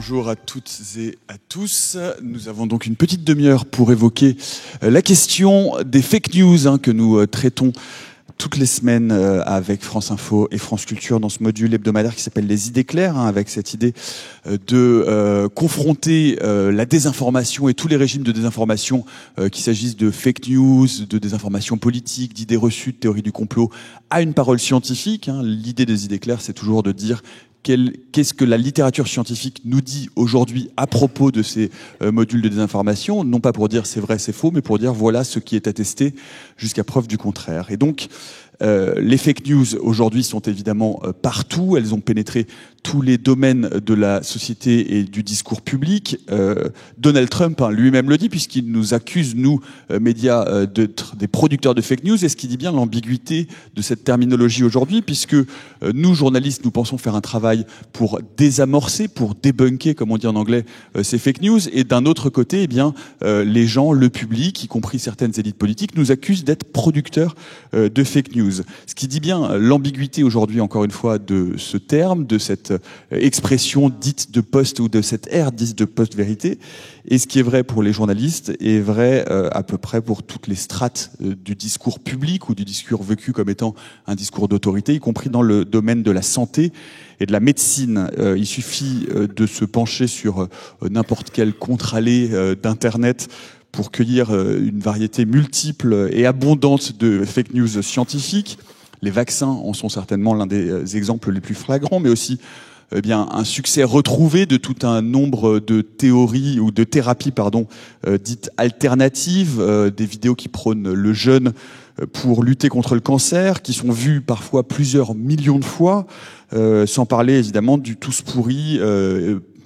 Bonjour à toutes et à tous. Nous avons donc une petite demi-heure pour évoquer la question des fake news que nous traitons toutes les semaines avec France Info et France Culture dans ce module hebdomadaire qui s'appelle Les idées claires, avec cette idée de confronter la désinformation et tous les régimes de désinformation, qu'il s'agisse de fake news, de désinformation politique, d'idées reçues, de théories du complot, à une parole scientifique. L'idée des idées claires, c'est toujours de dire qu'est-ce que la littérature scientifique nous dit aujourd'hui à propos de ces modules de désinformation, non pas pour dire c'est vrai, c'est faux, mais pour dire voilà ce qui est attesté jusqu'à preuve du contraire. Et donc, les fake news aujourd'hui sont évidemment partout, elles ont pénétré tous les domaines de la société et du discours public. Donald Trump lui-même le dit, puisqu'il nous accuse, nous, médias, d'être des producteurs de fake news, et ce qui dit bien l'ambiguïté de cette terminologie aujourd'hui, puisque nous, journalistes, nous pensons faire un travail pour désamorcer, pour débunker, comme on dit en anglais, ces fake news, et d'un autre côté, eh bien, les gens, le public, y compris certaines élites politiques, nous accusent d'être producteurs de fake news. Ce qui dit bien l'ambiguïté aujourd'hui, encore une fois, de ce terme, de cette expression dite de post ou de cette ère dite de post-vérité. Et ce qui est vrai pour les journalistes est vrai à peu près pour toutes les strates du discours public ou du discours vécu comme étant un discours d'autorité, y compris dans le domaine de la santé et de la médecine. Il suffit de se pencher sur n'importe quel contre-allée d'Internet pour cueillir une variété multiple et abondante de fake news scientifiques. Les vaccins en sont certainement l'un des exemples les plus flagrants, mais aussi un succès retrouvé de tout un nombre de théories ou de thérapies dites alternatives, des vidéos qui prônent le jeûne pour lutter contre le cancer, qui sont vues parfois plusieurs millions de fois, sans parler évidemment du tous pourri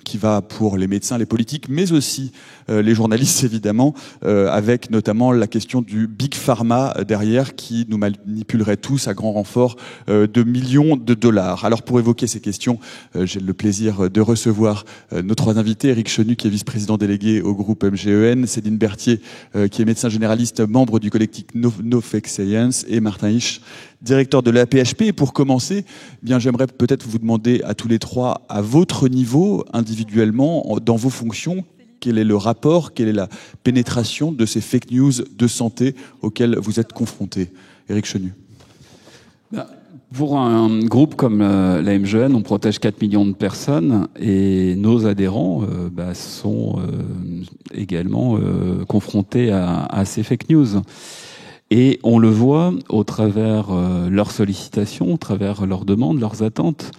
qui va pour les médecins, les politiques, mais aussi les journalistes, évidemment, avec notamment la question du Big Pharma derrière, qui nous manipulerait tous à grand renfort de millions de dollars. Alors, pour évoquer ces questions, j'ai le plaisir de recevoir nos trois invités. Éric Chenu, qui est vice-président délégué au groupe MGEN, Céline Berthier, qui est médecin généraliste, membre du collectif No Fake Science, et Martin Hirsch, directeur de l'AP-HP. Et pour commencer, j'aimerais peut-être vous demander à tous les trois, à votre niveau, individuellement, dans vos fonctions, quel est le rapport, quelle est la pénétration de ces fake news de santé auxquelles vous êtes confrontés. Éric Chenu. Pour un groupe comme la MGN, on protège 4 millions de personnes et nos adhérents sont également confrontés à ces fake news. Et on le voit au travers leurs sollicitations, au travers leurs demandes, leurs attentes.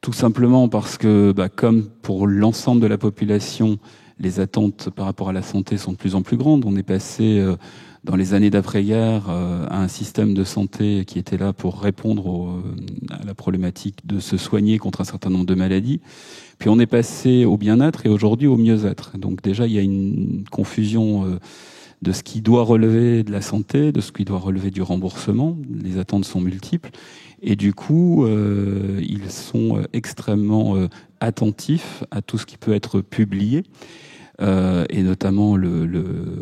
Tout simplement parce que, comme pour l'ensemble de la population, les attentes par rapport à la santé sont de plus en plus grandes. On est passé, dans les années d'après-guerre, à un système de santé qui était là pour répondre à la problématique de se soigner contre un certain nombre de maladies. Puis on est passé au bien-être et aujourd'hui au mieux-être. Donc déjà, il y a une confusion de ce qui doit relever de la santé, de ce qui doit relever du remboursement. Les attentes sont multiples. Et du coup, ils sont extrêmement attentifs à tout ce qui peut être publié, et notamment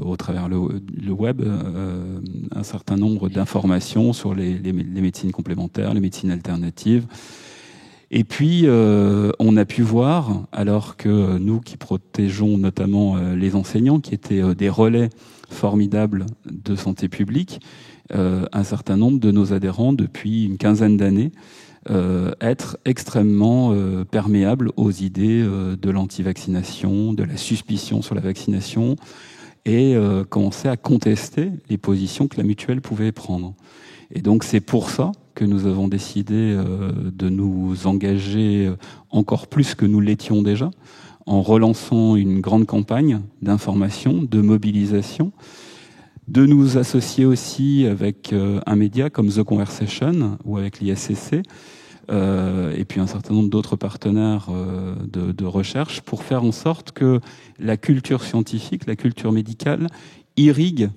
au travers le web, un certain nombre d'informations sur les médecines complémentaires, les médecines alternatives. Et puis, on a pu voir, alors que nous qui protégeons notamment les enseignants, qui étaient des relais formidables de santé publique, un certain nombre de nos adhérents, depuis une quinzaine d'années, être extrêmement perméables aux idées de l'anti-vaccination, de la suspicion sur la vaccination, et commencer à contester les positions que la mutuelle pouvait prendre. Et donc c'est pour ça que nous avons décidé de nous engager encore plus que nous l'étions déjà, en relançant une grande campagne d'information, de mobilisation, de nous associer aussi avec un média comme The Conversation ou avec l'ISCC, et puis un certain nombre d'autres partenaires de recherche, pour faire en sorte que la culture scientifique, la culture médicale irrigue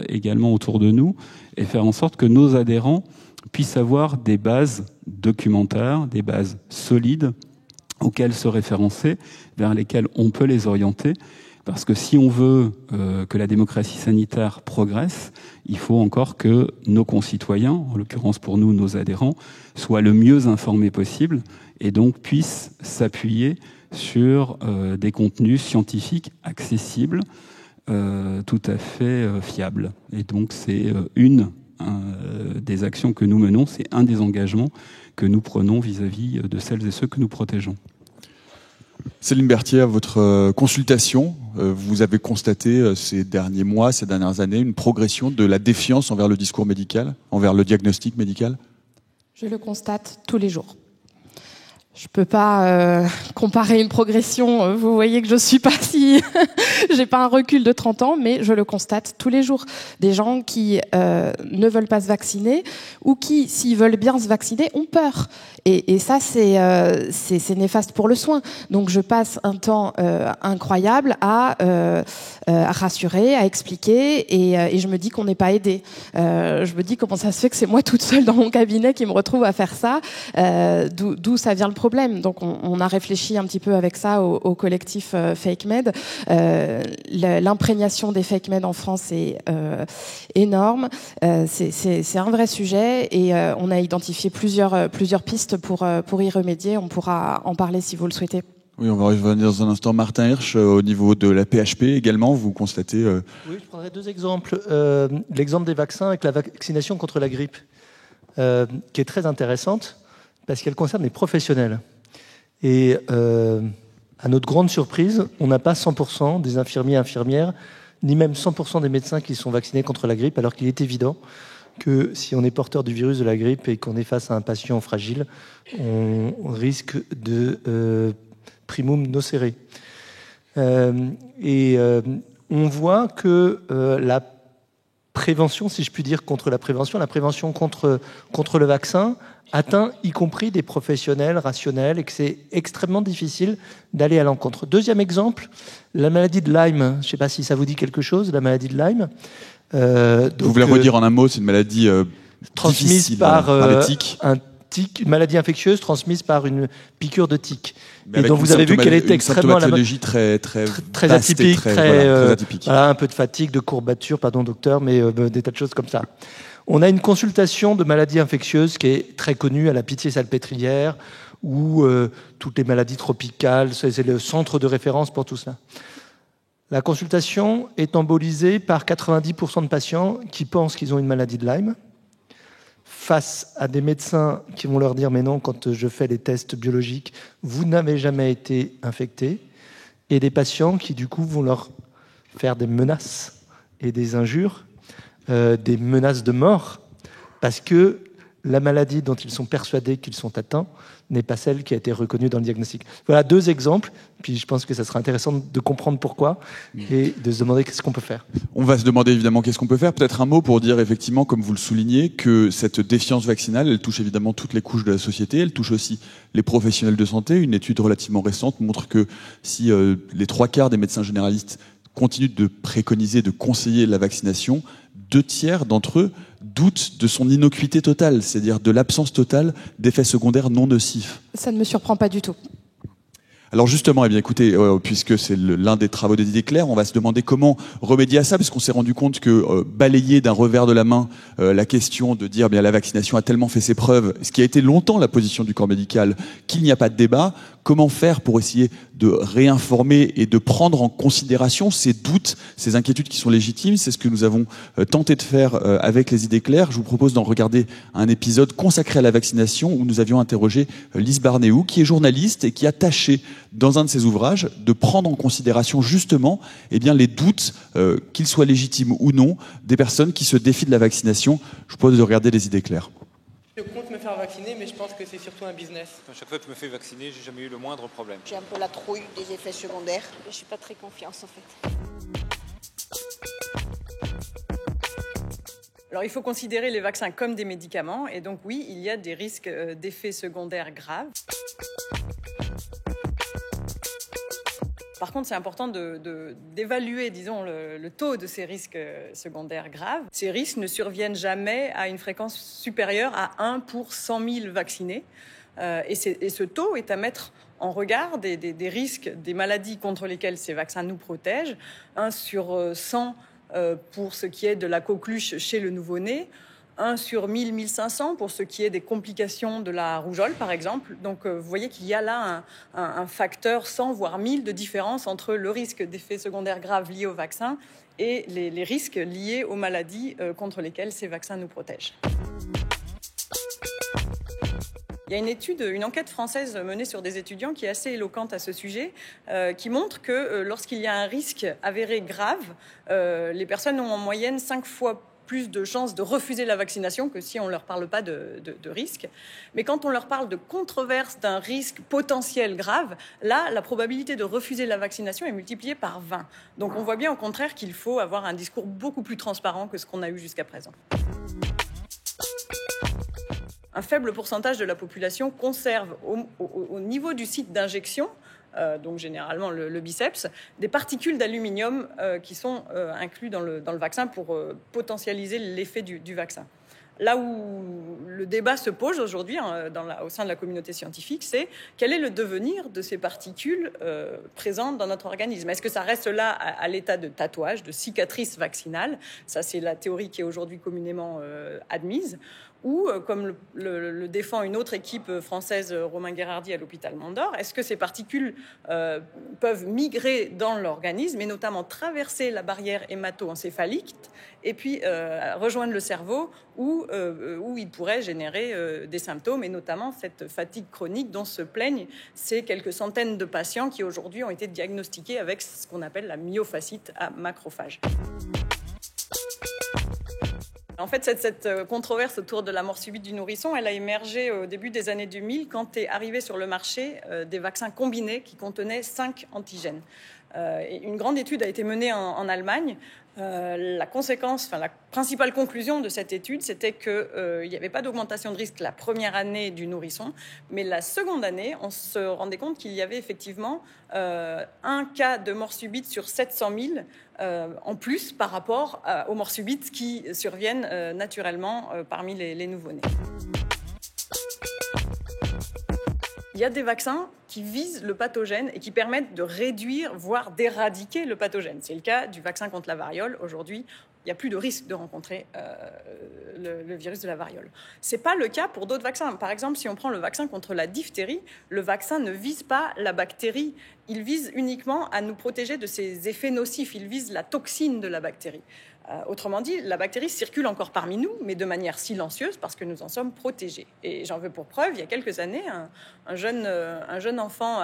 également autour de nous, et faire en sorte que nos adhérents puissent avoir des bases documentaires, des bases solides auxquelles se référencer, vers lesquelles on peut les orienter. Parce que si on veut que la démocratie sanitaire progresse, il faut encore que nos concitoyens, en l'occurrence pour nous, nos adhérents, soient le mieux informés possible et donc puissent s'appuyer sur des contenus scientifiques accessibles, tout à fait fiables. Et donc c'est une des actions que nous menons, c'est un des engagements que nous prenons vis-à-vis de celles et ceux que nous protégeons. Céline Berthier, à votre consultation, vous avez constaté ces derniers mois, ces dernières années, une progression de la défiance envers le discours médical, envers le diagnostic médical ? Je le constate tous les jours. Je peux pas comparer une progression. Vous voyez que je suis pas si, j'ai pas un recul de 30 ans, mais je le constate tous les jours. Des gens qui ne veulent pas se vacciner ou qui, s'ils veulent bien se vacciner, ont peur. Et ça, c'est néfaste pour le soin. Donc, je passe un temps incroyable à rassurer, à expliquer, et je me dis qu'on n'est pas aidé. Je me dis comment ça se fait que c'est moi toute seule dans mon cabinet qui me retrouve à faire ça. D'où ça vient le problème. Donc, on a réfléchi un petit peu avec ça au collectif Fake Med. L'imprégnation des Fake Med en France est énorme. C'est un vrai sujet, et on a identifié plusieurs pistes pour y remédier. On pourra en parler si vous le souhaitez. Oui, on va revenir dans un instant. Martin Hirsch, au niveau de la PHP également, vous constatez... Oui, je prendrai deux exemples. L'exemple des vaccins avec la vaccination contre la grippe, qui est très intéressante parce qu'elle concerne les professionnels. Et à notre grande surprise, on n'a pas 100% des infirmiers et infirmières, ni même 100% des médecins qui sont vaccinés contre la grippe, alors qu'il est évident que si on est porteur du virus de la grippe et qu'on est face à un patient fragile, on risque de primum nocere. On voit que la prévention, si je puis dire, contre la prévention contre le vaccin atteint y compris des professionnels rationnels, et que c'est extrêmement difficile d'aller à l'encontre. Deuxième exemple, la maladie de Lyme. Je ne sais pas si ça vous dit quelque chose, la maladie de Lyme. Vous voulez redire en un mot, c'est une maladie transmise par une maladie infectieuse transmise par une piqûre de tique. Et donc vous avez vu qu'elle était extrêmement très atypique, très atypique. Voilà, un peu de fatigue, de courbature, pardon docteur, mais des tas de choses comme ça. On a une consultation de maladies infectieuses qui est très connue à la Pitié-Salpêtrière, ou toutes les maladies tropicales, c'est le centre de référence pour tout ça. La consultation est embolisée par 90% de patients qui pensent qu'ils ont une maladie de Lyme, face à des médecins qui vont leur dire « mais non, quand je fais les tests biologiques, vous n'avez jamais été infecté », et des patients qui du coup vont leur faire des menaces et des injures, des menaces de mort, parce que la maladie dont ils sont persuadés qu'ils sont atteints n'est pas celle qui a été reconnue dans le diagnostic. Voilà deux exemples, puis je pense que ça sera intéressant de comprendre pourquoi et de se demander qu'est-ce qu'on peut faire. On va se demander évidemment qu'est-ce qu'on peut faire. Peut-être un mot pour dire effectivement, comme vous le soulignez, que cette défiance vaccinale, elle touche évidemment toutes les couches de la société, elle touche aussi les professionnels de santé. Une étude relativement récente montre que si les 3/4 des médecins généralistes continuent de préconiser, de conseiller la vaccination, 2/3 d'entre eux doutent de son innocuité totale, c'est-à-dire de l'absence totale d'effets secondaires non nocifs. Ça ne me surprend pas du tout. Alors justement, eh bien écoutez, puisque c'est l'un des travaux des idées claires, on va se demander comment remédier à ça, parce qu'on s'est rendu compte que balayer d'un revers de la main la question de dire bien la vaccination a tellement fait ses preuves, ce qui a été longtemps la position du corps médical, qu'il n'y a pas de débat. Comment faire pour essayer de réinformer et de prendre en considération ces doutes, ces inquiétudes qui sont légitimes? C'est ce que nous avons tenté de faire avec les idées claires. Je vous propose d'en regarder un épisode consacré à la vaccination où nous avions interrogé Lise Barnéou, qui est journaliste et qui a tâché dans un de ses ouvrages de prendre en considération justement eh bien, les doutes, qu'ils soient légitimes ou non, des personnes qui se défient de la vaccination. Je vous propose de regarder les idées claires. Je compte me faire vacciner, mais je pense que c'est surtout un business. À chaque fois que je me fais vacciner, j'ai jamais eu le moindre problème. J'ai un peu la trouille des effets secondaires. Je suis pas très confiance en fait. Alors il faut considérer les vaccins comme des médicaments, et donc oui, il y a des risques d'effets secondaires graves. Par contre, c'est important d'évaluer, disons, le taux de ces risques secondaires graves. Ces risques ne surviennent jamais à une fréquence supérieure à 1 pour 100 000 vaccinés. Et ce taux est à mettre en regard des risques, des maladies contre lesquelles ces vaccins nous protègent. 1 sur 100 pour ce qui est de la coqueluche chez le nouveau-né, 1 sur 1000, 1500 pour ce qui est des complications de la rougeole, par exemple. Donc, vous voyez qu'il y a là un facteur 100, voire 1000 de différence entre le risque d'effets secondaires graves liés au vaccin et les risques liés aux maladies contre lesquelles ces vaccins nous protègent. Il y a une enquête française menée sur des étudiants qui est assez éloquente à ce sujet, qui montre que lorsqu'il y a un risque avéré grave, les personnes ont en moyenne 5 fois plus de chances de refuser la vaccination que si on ne leur parle pas de risque. Mais quand on leur parle de controverse d'un risque potentiel grave, là, la probabilité de refuser la vaccination est multipliée par 20. Donc on voit bien au contraire qu'il faut avoir un discours beaucoup plus transparent que ce qu'on a eu jusqu'à présent. Un faible pourcentage de la population conserve au niveau du site d'injection, donc généralement le biceps, des particules d'aluminium qui sont inclus dans le vaccin pour potentialiser l'effet du vaccin. Là où le débat se pose aujourd'hui au sein de la communauté scientifique, c'est quel est le devenir de ces particules présentes dans notre organisme. Est-ce que ça reste là à l'état de tatouage, de cicatrice vaccinale? Ça, c'est la théorie qui est aujourd'hui communément admise. Ou, comme le défend une autre équipe française, Romain Guérardi, à l'hôpital Mandor, est-ce que ces particules peuvent migrer dans l'organisme et notamment traverser la barrière hémato-encéphalique et puis rejoindre le cerveau où ils pourraient générer des symptômes et notamment cette fatigue chronique dont se plaignent ces quelques centaines de patients qui aujourd'hui ont été diagnostiqués avec ce qu'on appelle la myofascite à macrophages. En fait, cette controverse autour de la mort subite du nourrisson, elle a émergé au début des années 2000 quand est arrivé sur le marché des vaccins combinés qui contenaient 5 antigènes. Et une grande étude a été menée en Allemagne. La principale conclusion de cette étude, c'était qu'il n'y avait pas d'augmentation de risque la première année du nourrisson, mais la seconde année, on se rendait compte qu'il y avait effectivement un cas de mort subite sur 700 000 en plus par rapport aux morts subites qui surviennent naturellement parmi les nouveau-nés. Il y a des vaccins qui visent le pathogène et qui permettent de réduire, voire d'éradiquer le pathogène. C'est le cas du vaccin contre la variole. Aujourd'hui, il n'y a plus de risque de rencontrer le virus de la variole. Ce n'est pas le cas pour d'autres vaccins. Par exemple, si on prend le vaccin contre la diphtérie, le vaccin ne vise pas la bactérie. Il vise uniquement à nous protéger de ses effets nocifs. Il vise la toxine de la bactérie. Autrement dit, la bactérie circule encore parmi nous, mais de manière silencieuse parce que nous en sommes protégés. Et j'en veux pour preuve, il y a quelques années, un jeune enfant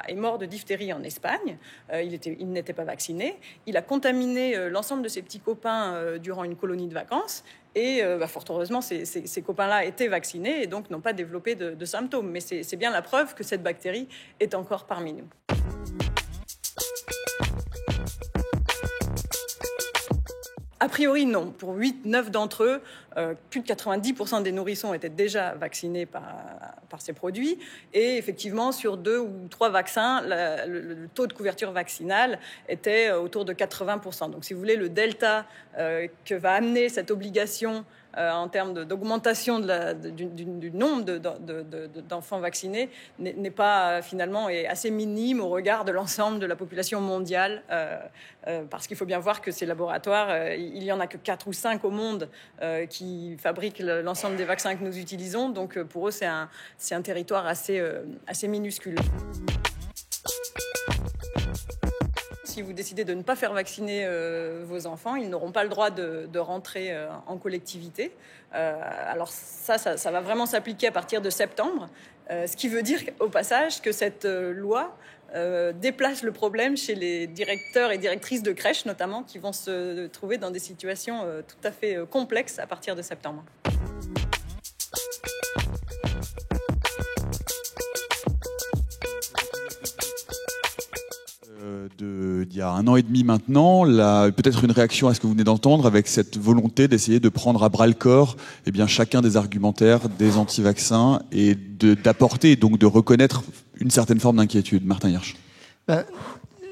est mort de diphtérie en Espagne. Il n'était pas vacciné. Il a contaminé l'ensemble de ses petits copains durant une colonie de vacances. Et fort heureusement, ces copains-là étaient vaccinés et donc n'ont pas développé de symptômes. Mais c'est bien la preuve que cette bactérie est encore parmi nous. A priori, non. Pour 8-9 d'entre eux, plus de 90% des nourrissons étaient déjà vaccinés par ces produits. Et effectivement, sur 2 ou 3 vaccins, le taux de couverture vaccinale était autour de 80%. Donc, si vous voulez, le delta que va amener cette obligation en termes d'augmentation du nombre d'enfants vaccinés n'est pas finalement est assez minime au regard de l'ensemble de la population mondiale parce qu'il faut bien voir que ces laboratoires, il n'y en a que 4 ou 5 au monde qui fabriquent l'ensemble des vaccins que nous utilisons, donc pour eux c'est un territoire assez minuscule. Si vous décidez de ne pas faire vacciner vos enfants, ils n'auront pas le droit de rentrer en collectivité. Alors ça va vraiment s'appliquer à partir de septembre, ce qui veut dire au passage que cette loi déplace le problème chez les directeurs et directrices de crèches notamment, qui vont se trouver dans des situations tout à fait complexes à partir de septembre. Il y a 1 an et demi maintenant, peut-être une réaction à ce que vous venez d'entendre, avec cette volonté d'essayer de prendre à bras-le-corps chacun des argumentaires des anti-vaccins et d'apporter, donc de reconnaître une certaine forme d'inquiétude. Martin Hirsch.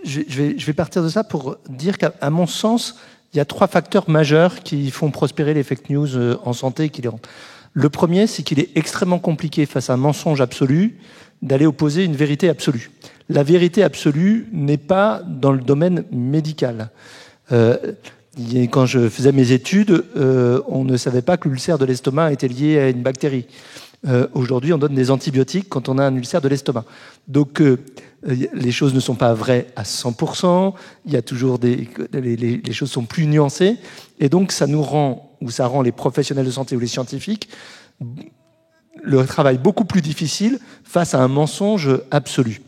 Je vais partir de ça pour dire qu'à mon sens, il y a 3 facteurs majeurs qui font prospérer les fake news en santé et qui les rendent. Le premier, c'est qu'il est extrêmement compliqué face à un mensonge absolu d'aller opposer une vérité absolue. La vérité absolue n'est pas dans le domaine médical. Il Quand je faisais mes études, on ne savait pas que l'ulcère de l'estomac était lié à une bactérie. Aujourd'hui, on donne des antibiotiques quand on a un ulcère de l'estomac. Donc, les choses ne sont pas vraies à 100%. Il y a toujours les choses sont plus nuancées. Et donc, ça rend les professionnels de santé ou les scientifiques le travail beaucoup plus difficile face à un mensonge absolu.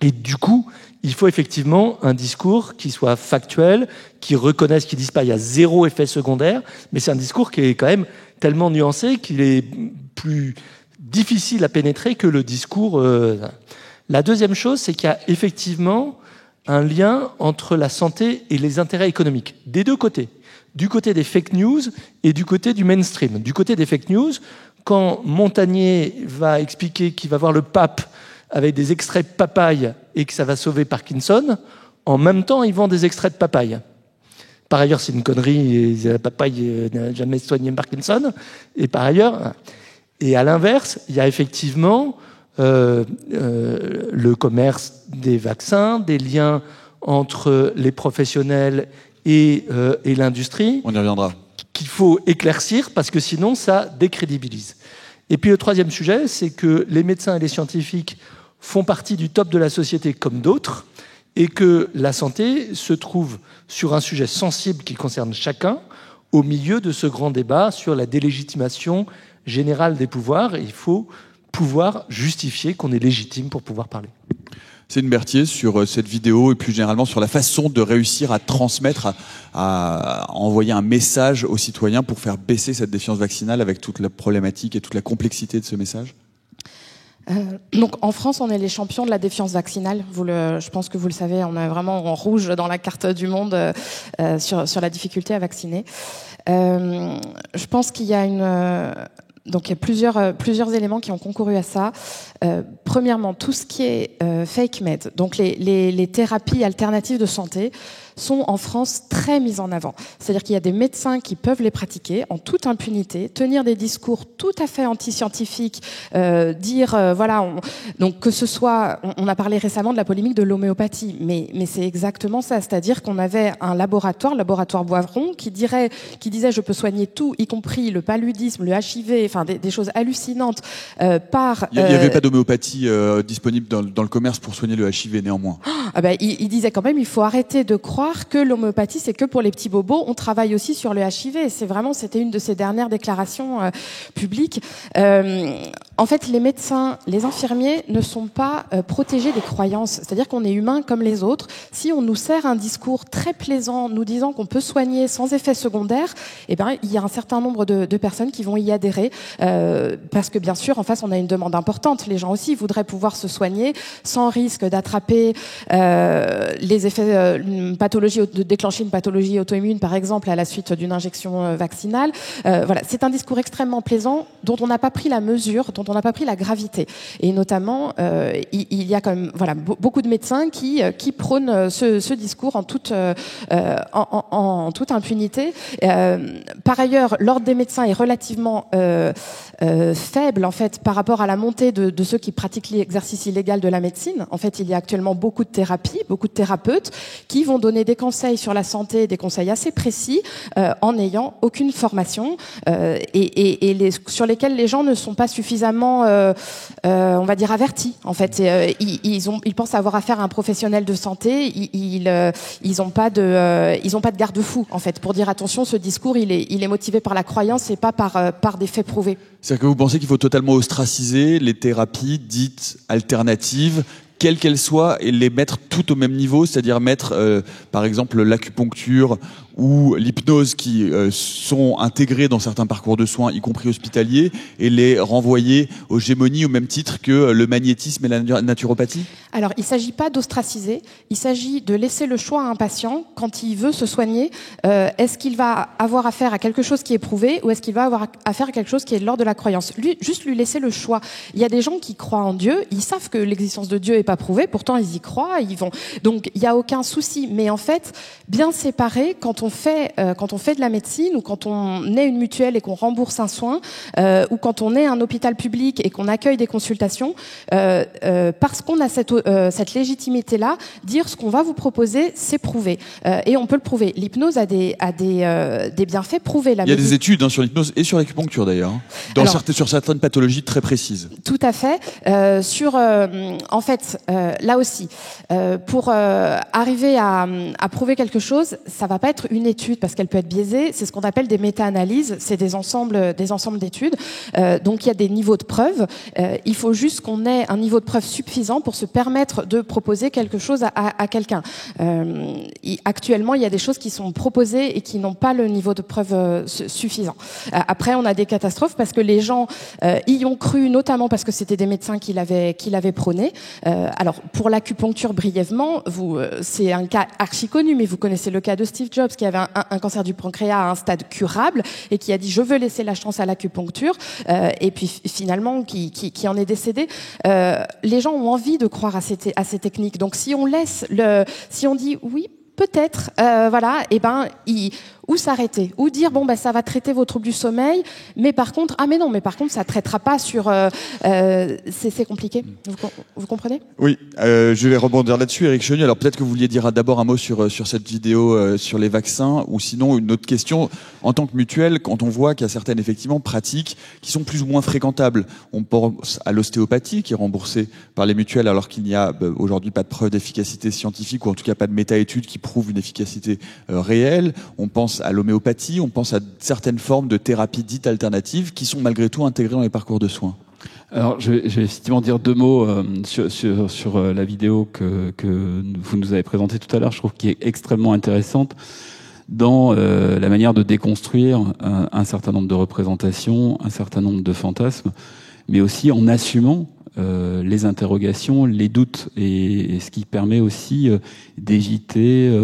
Et du coup, il faut effectivement un discours qui soit factuel, qui reconnaisse, qui ne dise pas il y a 0 effet secondaire, mais c'est un discours qui est quand même tellement nuancé qu'il est plus difficile à pénétrer que le discours. La deuxième chose, c'est qu'il y a effectivement un lien entre la santé et les intérêts économiques, des deux côtés. Du côté des fake news et du côté du mainstream. Du côté des fake news, quand Montagnier va expliquer qu'il va voir le pape avec des extraits de papaye et que ça va sauver Parkinson, en même temps, il vend des extraits de papaye. Par ailleurs, c'est une connerie, la papaye n'a jamais soigné Parkinson. Et par ailleurs, et à l'inverse, il y a effectivement le commerce des vaccins, des liens entre les professionnels et l'industrie. On y reviendra. Qu'il faut éclaircir parce que sinon, ça décrédibilise. Et puis le troisième sujet, c'est que les médecins et les scientifiques font partie du top de la société comme d'autres, et que la santé se trouve sur un sujet sensible qui concerne chacun, au milieu de ce grand débat sur la délégitimation générale des pouvoirs. Et il faut pouvoir justifier qu'on est légitime pour pouvoir parler. Céline Berthier, sur cette vidéo et plus généralement sur la façon de réussir à transmettre, à envoyer un message aux citoyens pour faire baisser cette défiance vaccinale avec toute la problématique et toute la complexité de ce message. Donc en France, on est les champions de la défiance vaccinale. Je pense que vous le savez, on est vraiment en rouge dans la carte du monde sur la difficulté à vacciner. Je pense qu'il y a donc il y a plusieurs éléments qui ont concouru à ça. Premièrement, tout ce qui est fake med, donc les thérapies alternatives de santé, sont en France très mises en avant. C'est-à-dire qu'il y a des médecins qui peuvent les pratiquer en toute impunité, tenir des discours tout à fait anti-scientifiques, donc que ce soit, on a parlé récemment de la polémique de l'homéopathie, mais c'est exactement ça, c'est-à-dire qu'on avait un laboratoire Boivron, qui disait je peux soigner tout, y compris le paludisme, le HIV, enfin des choses hallucinantes par. Il n'y avait pas d'homéopathie disponible dans le commerce pour soigner le HIV néanmoins. Il disait quand même il faut arrêter de croire que l'homéopathie c'est que pour les petits bobos, on travaille aussi sur le HIV. C'était une de ses dernières déclarations publiques. En fait, les médecins, les infirmiers ne sont pas protégés des croyances. C'est-à-dire qu'on est humain comme les autres. Si on nous sert un discours très plaisant, nous disant qu'on peut soigner sans effet secondaire, il y a un certain nombre de personnes qui vont y adhérer, parce que bien sûr, en face, on a une demande importante. Les gens aussi voudraient pouvoir se soigner sans risque d'attraper les effets, de déclencher une pathologie auto-immune, par exemple, à la suite d'une injection vaccinale. C'est un discours extrêmement plaisant dont on n'a pas pris la mesure, dont on n'a pas pris la gravité. Et notamment, il y a quand même beaucoup de médecins qui prônent ce discours en toute impunité. Par ailleurs, l'ordre des médecins est relativement faible en fait par rapport à la montée de ceux qui pratiquent l'exercice illégal de la médecine. En fait, il y a actuellement beaucoup de thérapies, beaucoup de thérapeutes qui vont donner des conseils sur la santé, des conseils assez précis, en n'ayant aucune formation sur lesquels les gens ne sont pas suffisamment, on va dire, avertis. En fait, ils pensent avoir affaire à un professionnel de santé. Ils ont pas de garde-fou en fait pour dire attention, ce discours il est motivé par la croyance et pas par des faits prouvés. C'est-à-dire que vous pensez qu'il faut totalement ostraciser les thérapies dites alternatives, quelles qu'elles soient, et les mettre toutes au même niveau, c'est-à-dire mettre, par exemple, l'acupuncture ou l'hypnose qui sont intégrés dans certains parcours de soins, y compris hospitaliers, et les renvoyer aux gémonies au même titre que le magnétisme et la naturopathie ? Alors, il ne s'agit pas d'ostraciser, il s'agit de laisser le choix à un patient, quand il veut se soigner, est-ce qu'il va avoir affaire à quelque chose qui est prouvé, ou est-ce qu'il va avoir affaire à quelque chose qui est de l'ordre de la croyance ? Juste lui laisser le choix. Il y a des gens qui croient en Dieu, ils savent que l'existence de Dieu n'est pas prouvée, pourtant ils y croient, ils vont. Donc, il n'y a aucun souci. Mais en fait, bien séparer, quand on on fait de la médecine, ou quand on est une mutuelle et qu'on rembourse un soin, ou quand on est un hôpital public et qu'on accueille des consultations, parce qu'on a cette légitimité-là, dire ce qu'on va vous proposer, c'est prouvé. Et on peut le prouver. L'hypnose a des bienfaits prouvés. Il y a des études sur l'hypnose et sur l'acupuncture d'ailleurs, sur certaines pathologies très précises. Tout à fait. En fait, là aussi, pour arriver à prouver quelque chose, ça va pas être une étude parce qu'elle peut être biaisée. C'est ce qu'on appelle des méta-analyses. C'est des ensembles d'études. Donc il y a des niveaux de preuve. Il faut juste qu'on ait un niveau de preuve suffisant pour se permettre de proposer quelque chose à quelqu'un. Actuellement, il y a des choses qui sont proposées et qui n'ont pas le niveau de preuve suffisant. Après, on a des catastrophes parce que les gens y ont cru, notamment parce que c'était des médecins qui l'avaient prôné. Alors, pour l'acupuncture, brièvement, c'est un cas archi connu, mais vous connaissez le cas de Steve Jobs qui avait un cancer du pancréas à un stade curable et qui a dit « je veux laisser la chance à l'acupuncture » et puis finalement qui en est décédé. Les gens ont envie de croire à ces techniques. Donc si on dit « oui, peut-être », ou s'arrêter, ou dire bon ça va traiter vos troubles du sommeil, mais par contre ça traitera pas sur c'est compliqué. Vous comprenez? Oui, je vais rebondir là-dessus, Éric Chenu. Alors peut-être que vous vouliez dire d'abord un mot sur cette vidéo sur les vaccins, ou sinon une autre question en tant que mutuelle, quand on voit qu'il y a certaines effectivement pratiques qui sont plus ou moins fréquentables. On pense à l'ostéopathie qui est remboursée par les mutuelles alors qu'il n'y a aujourd'hui pas de preuve d'efficacité scientifique, ou en tout cas pas de méta-études qui prouvent une efficacité réelle. On pense à l'homéopathie, on pense à certaines formes de thérapies dites alternatives qui sont malgré tout intégrées dans les parcours de soins. Alors, je vais effectivement dire deux mots sur la vidéo que vous nous avez présentée tout à l'heure. Je trouve qu'elle est extrêmement intéressante dans la manière de déconstruire un certain nombre de représentations, un certain nombre de fantasmes, mais aussi en assumant les interrogations, les doutes, et ce qui permet aussi d'éviter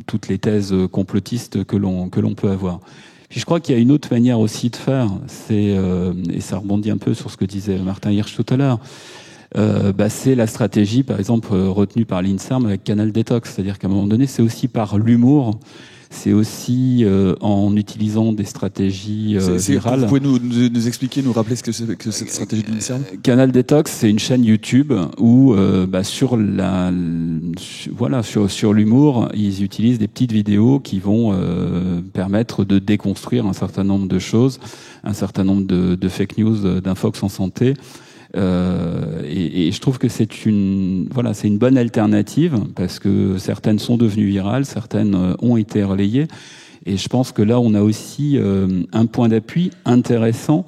toutes les thèses complotistes que l'on peut avoir. Puis je crois qu'il y a une autre manière aussi de faire, et ça rebondit un peu sur ce que disait Martin Hirsch tout à l'heure, c'est la stratégie, par exemple, retenue par l'INSERM avec Canal Détox. C'est-à-dire qu'à un moment donné, c'est aussi par l'humour, c'est aussi en utilisant des stratégies virales. Vous pouvez nous expliquer, nous rappeler ce que c'est que cette stratégie de l'INSERM? Canal Détox, c'est une chaîne YouTube où sur l'humour, ils utilisent des petites vidéos qui vont permettre de déconstruire un certain nombre de choses, un certain nombre de fake news, d'infox en santé. Et je trouve que c'est une bonne alternative parce que certaines sont devenues virales, certaines ont été relayées, et je pense que là on a aussi un point d'appui intéressant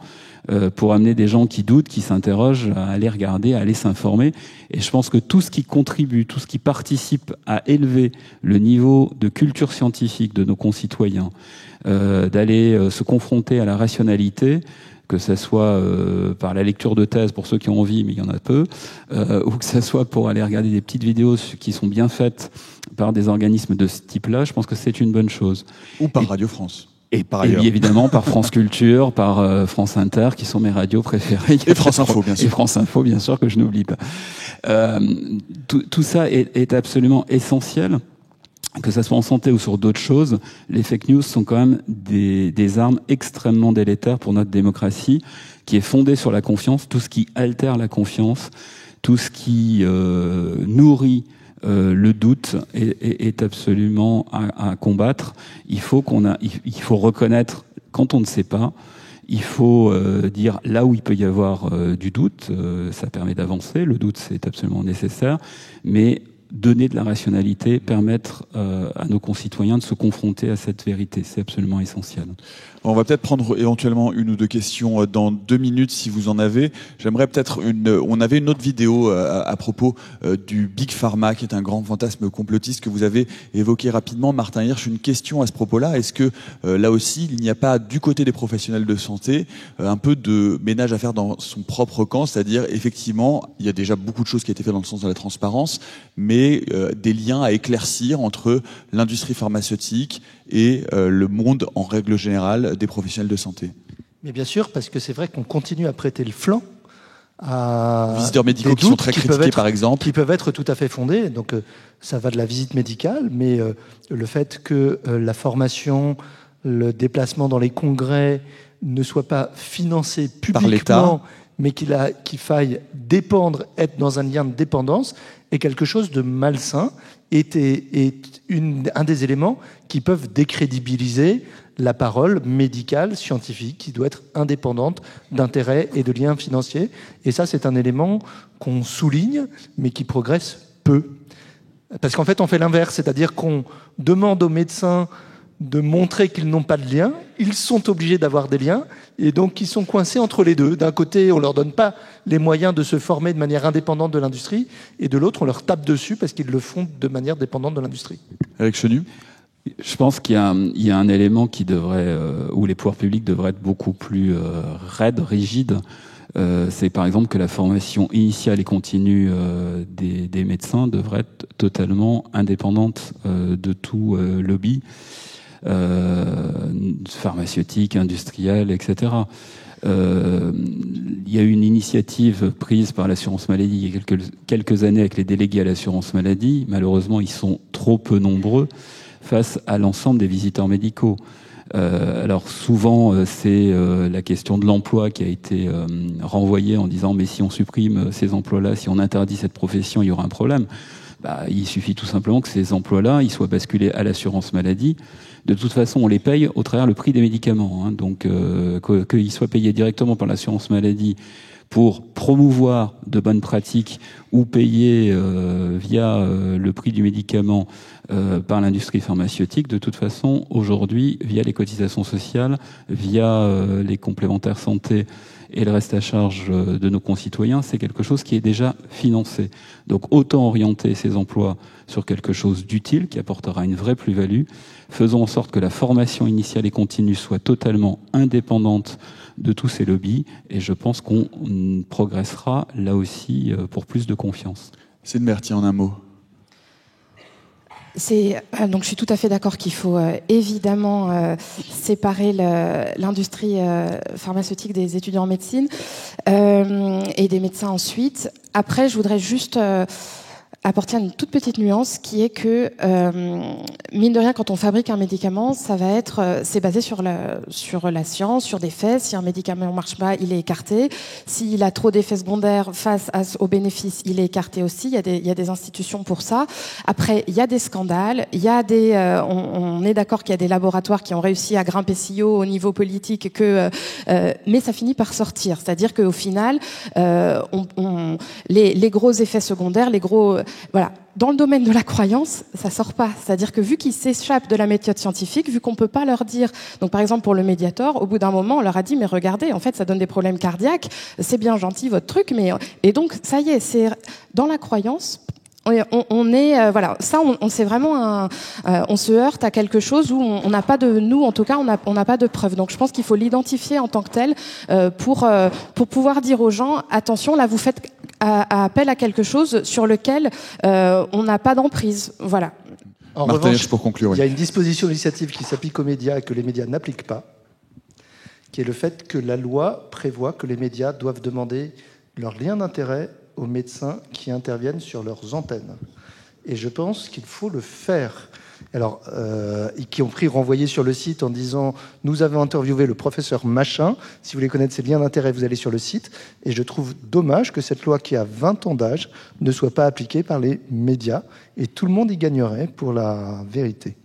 pour amener des gens qui doutent, qui s'interrogent, à aller regarder, à aller s'informer. Et je pense que tout ce qui contribue, tout ce qui participe à élever le niveau de culture scientifique de nos concitoyens, d'aller se confronter à la rationalité, que ça soit par la lecture de thèses pour ceux qui ont envie, mais il y en a peu, ou que ça soit pour aller regarder des petites vidéos qui sont bien faites par des organismes de ce type-là, je pense que c'est une bonne chose. Ou par Radio France. Et évidemment par France Culture, par France Inter, qui sont mes radios préférées. Et France Info, bien sûr. Et France Info, bien sûr, que je n'oublie pas. Tout ça est absolument essentiel. Que ça soit en santé ou sur d'autres choses, les fake news sont quand même des armes extrêmement délétères pour notre démocratie, qui est fondée sur la confiance. Tout ce qui altère la confiance, tout ce qui nourrit le doute est absolument à combattre. Il faut reconnaître quand on ne sait pas. Il faut dire là où il peut y avoir du doute. Ça permet d'avancer. Le doute, c'est absolument nécessaire. Mais donner de la rationalité, permettre à nos concitoyens de se confronter à cette vérité. C'est absolument essentiel. On va peut-être prendre éventuellement une ou deux questions dans 2 minutes si vous en avez. J'aimerais peut-être on avait une autre vidéo à propos du Big Pharma, qui est un grand fantasme complotiste que vous avez évoqué rapidement. Martin Hirsch, une question à ce propos-là. Est-ce que là aussi, il n'y a pas du côté des professionnels de santé un peu de ménage à faire dans son propre camp? C'est-à-dire, effectivement, il y a déjà beaucoup de choses qui ont été faites dans le sens de la transparence, mais des liens à éclaircir entre l'industrie pharmaceutique et le monde en règle générale des professionnels de santé. Mais bien sûr, parce que c'est vrai qu'on continue à prêter le flanc visiteurs médicaux qui sont très critiqués, par exemple. Qui peuvent être tout à fait fondés. Donc, ça va de la visite médicale, mais le fait que la formation, le déplacement dans les congrès ne soit pas financé publiquement, par l'État, mais qu'il faille dépendre, être dans un lien de dépendance, est quelque chose de malsain, est un des éléments qui peuvent décrédibiliser la parole médicale, scientifique, qui doit être indépendante d'intérêts et de liens financiers. Et ça, c'est un élément qu'on souligne, mais qui progresse peu. Parce qu'en fait, on fait l'inverse, c'est-à-dire qu'on demande aux médecins de montrer qu'ils n'ont pas de lien, ils sont obligés d'avoir des liens, et donc ils sont coincés entre les deux. D'un côté, on ne leur donne pas les moyens de se former de manière indépendante de l'industrie, et de l'autre, on leur tape dessus parce qu'ils le font de manière dépendante de l'industrie. Alex Chenu ? Je pense qu'il y a un élément qui devrait, où les pouvoirs publics devraient être beaucoup plus raides, rigides. C'est par exemple que la formation initiale et continue des médecins devrait être totalement indépendante de tout lobby pharmaceutique, industriel, etc. Il y a eu une initiative prise par l'assurance maladie il y a quelques années avec les délégués à l'assurance maladie. Malheureusement, ils sont trop peu nombreux face à l'ensemble des visiteurs médicaux. Alors souvent, c'est la question de l'emploi qui a été renvoyée en disant mais si on supprime ces emplois-là, si on interdit cette profession, il y aura un problème. Il suffit tout simplement que ces emplois-là, ils soient basculés à l'assurance maladie. De toute façon, on les paye au travers le prix des médicaments. Hein. Donc, qu'ils soient payés directement par l'assurance maladie pour promouvoir de bonnes pratiques ou payés via le prix du médicament par l'industrie pharmaceutique, de toute façon, aujourd'hui, via les cotisations sociales, via les complémentaires santé et le reste à charge de nos concitoyens, c'est quelque chose qui est déjà financé. Donc autant orienter ces emplois sur quelque chose d'utile, qui apportera une vraie plus-value. Faisons en sorte que la formation initiale et continue soit totalement indépendante de tous ces lobbies, et je pense qu'on progressera là aussi pour plus de confiance. C'est de Mertier en un mot. Donc je suis tout à fait d'accord qu'il faut évidemment séparer l'industrie pharmaceutique des étudiants en médecine et des médecins ensuite. Après, je voudrais juste apporter une toute petite nuance qui est que, mine de rien, quand on fabrique un médicament, ça va être, c'est basé sur la science, sur des faits. Si un médicament ne marche pas, il est écarté. S'il a trop d'effets secondaires face aux bénéfices, il est écarté aussi. Il y a des institutions pour ça. Après, il y a des scandales. Il y a on est d'accord qu'il y a des laboratoires qui ont réussi à grimper si haut au niveau politique mais ça finit par sortir. C'est-à-dire qu'au final, les gros effets secondaires, voilà. Dans le domaine de la croyance, ça sort pas. C'est-à-dire que vu qu'ils s'échappent de la méthode scientifique, vu qu'on peut pas leur dire, donc par exemple pour le Mediator, au bout d'un moment, on leur a dit, mais regardez, en fait, ça donne des problèmes cardiaques, c'est bien gentil votre truc, et donc, ça y est, c'est dans la croyance, on est, voilà, ça, c'est vraiment on se heurte à quelque chose où on n'a pas nous, en tout cas, on n'a pas de preuves. Donc, je pense qu'il faut l'identifier en tant que tel, pour pouvoir dire aux gens, attention, là, vous faites appel à quelque chose sur lequel on n'a pas d'emprise. Voilà. En revanche, pour conclure, il y a une disposition législative qui s'applique aux médias et que les médias n'appliquent pas, qui est le fait que la loi prévoit que les médias doivent demander leur lien d'intérêt aux médecins qui interviennent sur leurs antennes. Et je pense qu'il faut le faire. Alors, qui ont renvoyé sur le site en disant « Nous avons interviewé le professeur machin. Si vous voulez connaître ses liens d'intérêt, vous allez sur le site. » Et je trouve dommage que cette loi qui a 20 ans d'âge ne soit pas appliquée par les médias. Et tout le monde y gagnerait pour la vérité.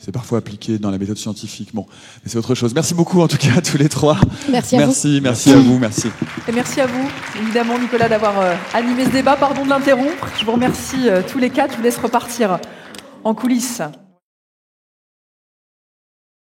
C'est parfois appliqué dans la méthode scientifique. Bon, mais c'est autre chose. Merci beaucoup, en tout cas, à tous les trois. Merci à vous. Merci à vous. Merci. Et merci à vous, évidemment, Nicolas, d'avoir animé ce débat. Pardon de l'interrompre. Je vous remercie tous les quatre. Je vous laisse repartir en coulisses.